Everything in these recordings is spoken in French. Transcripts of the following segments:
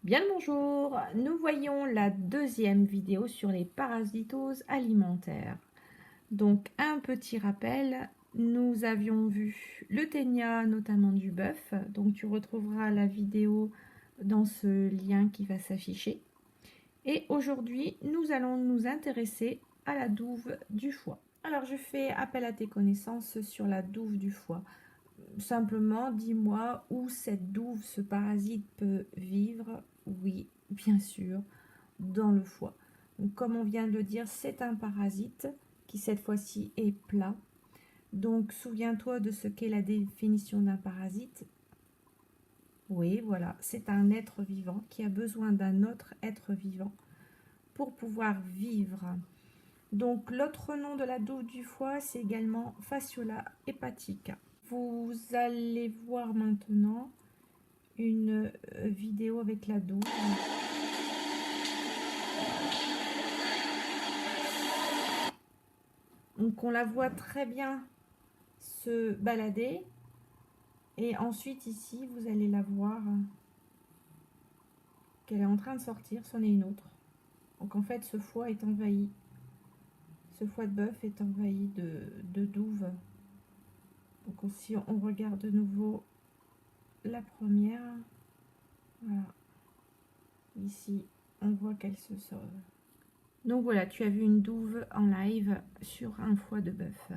Bien le bonjour, nous voyons la deuxième vidéo sur les parasitoses alimentaires. Donc un petit rappel, nous avions vu le ténia notamment du bœuf, donc tu retrouveras la vidéo dans ce lien qui va s'afficher. Et aujourd'hui, nous allons nous intéresser à la douve du foie. Alors je fais appel à tes connaissances sur la douve du foie. Simplement, dis-moi où cette douve, ce parasite peut vivre. Oui, bien sûr, dans le foie. Donc, comme on vient de le dire, c'est un parasite qui cette fois-ci est plat. Donc souviens-toi de ce qu'est la définition d'un parasite. Oui, voilà, c'est un être vivant qui a besoin d'un autre être vivant pour pouvoir vivre. Donc l'autre nom de la douve du foie, c'est également Fasciola hepatica. Vous allez voir maintenant une vidéo avec la douve. Donc on la voit très bien se balader. Et ensuite ici, vous allez la voir qu'elle est en train de sortir, c'en est une autre. Donc en fait, ce foie est envahi. Ce foie de bœuf est envahi de douve. Donc aussi, on regarde de nouveau la première. Voilà. Ici, on voit qu'elle se sauve. Donc voilà, tu as vu une douve en live sur un foie de bœuf.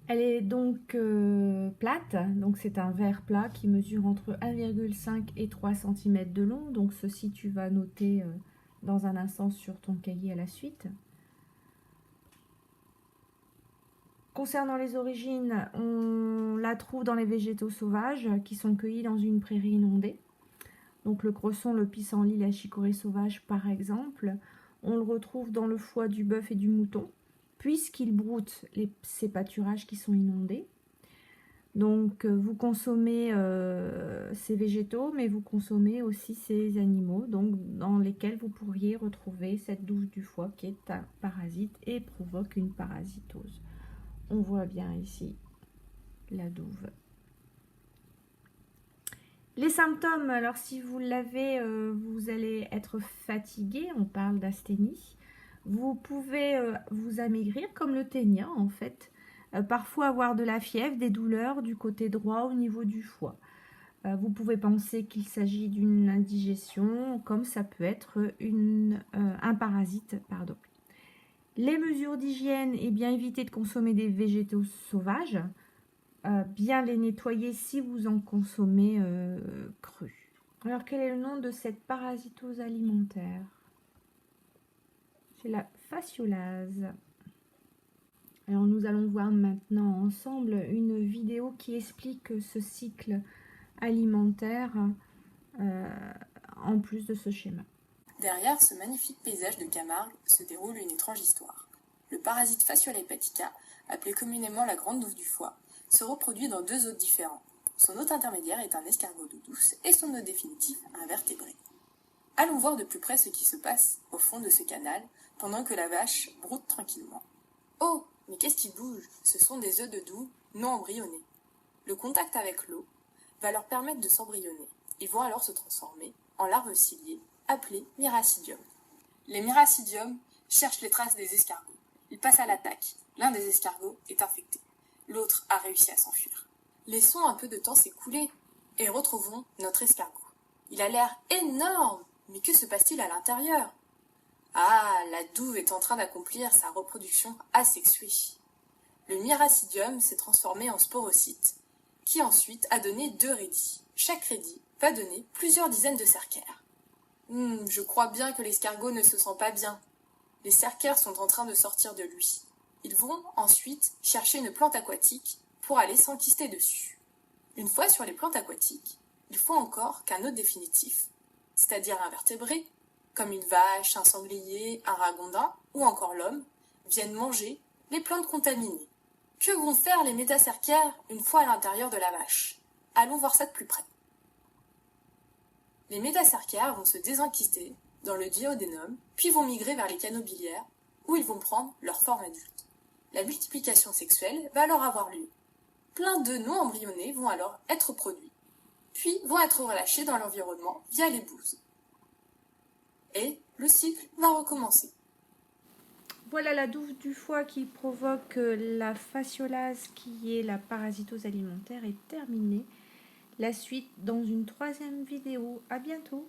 Elle est donc plate, donc c'est un verre plat qui mesure entre 1,5 et 3 cm de long. Donc ceci, tu vas noter dans un instant sur ton cahier à la suite. Concernant les origines, on la trouve dans les végétaux sauvages qui sont cueillis dans une prairie inondée. Donc le cresson, le pissenlit, la chicorée sauvage par exemple. On le retrouve dans le foie du bœuf et du mouton, puisqu'il broute ces pâturages qui sont inondés. Donc vous consommez ces végétaux, mais vous consommez aussi ces animaux, donc dans lesquels vous pourriez retrouver cette douve du foie qui est un parasite et provoque une parasitose. On voit bien ici la douve. Les symptômes, alors si vous l'avez, vous allez être fatigué, on parle d'asthénie. Vous pouvez vous amaigrir comme le ténia en fait. Parfois avoir de la fièvre, des douleurs du côté droit au niveau du foie. Vous pouvez penser qu'il s'agit d'une indigestion, comme ça peut être un parasite. Pardon. Les mesures d'hygiène, eh bien éviter de consommer des végétaux sauvages. Bien les nettoyer si vous en consommez crus. Alors quel est le nom de cette parasitose alimentaire? C'est la fasciolase. Alors nous allons voir maintenant ensemble une vidéo qui explique ce cycle alimentaire en plus de ce schéma. Derrière ce magnifique paysage de Camargue se déroule une étrange histoire. Le parasite Fasciola hepatica, appelé communément la grande douve du foie, se reproduit dans deux hôtes différents. Son hôte intermédiaire est un escargot d'eau douce et son hôte définitif un vertébré. Allons voir de plus près ce qui se passe au fond de ce canal pendant que la vache broute tranquillement. Oh, mais qu'est-ce qui bouge? Ce sont des œufs de douve non embryonnés. Le contact avec l'eau va leur permettre de s'embryonner. Ils vont alors se transformer en larves ciliées appelées miracidium. Les miracidium cherchent les traces des escargots. Ils passent à l'attaque. L'un des escargots est infecté. L'autre a réussi à s'enfuir. Laissons un peu de temps s'écouler et retrouvons notre escargot. Il a l'air énorme, mais que se passe-t-il à l'intérieur? Ah, la douve est en train d'accomplir sa reproduction asexuée. Le miracidium s'est transformé en sporocyte, qui ensuite a donné 2 rédis. Chaque rédis va donner plusieurs dizaines de cercaires. Je crois bien que l'escargot ne se sent pas bien. Les cercaires sont en train de sortir de lui. Ils vont ensuite chercher une plante aquatique pour aller s'enquister dessus. Une fois sur les plantes aquatiques, il faut encore qu'un hôte définitif, c'est-à-dire un vertébré, comme une vache, un sanglier, un ragondin ou encore l'homme, viennent manger les plantes contaminées. Que vont faire les métacercaires une fois à l'intérieur de la vache? Allons voir ça de plus près. Les métacercaires vont se désenquister dans le duodénum, puis vont migrer vers les canaux biliaires, où ils vont prendre leur forme adulte. La multiplication sexuelle va alors avoir lieu. Plein d'œufs non embryonnés vont alors être produits. puis vont être relâchés dans l'environnement via les bouses. Et le cycle va recommencer. Voilà la douve du foie qui provoque la fasciolase, qui est la parasitose alimentaire, est terminée. La suite dans une troisième vidéo. À bientôt.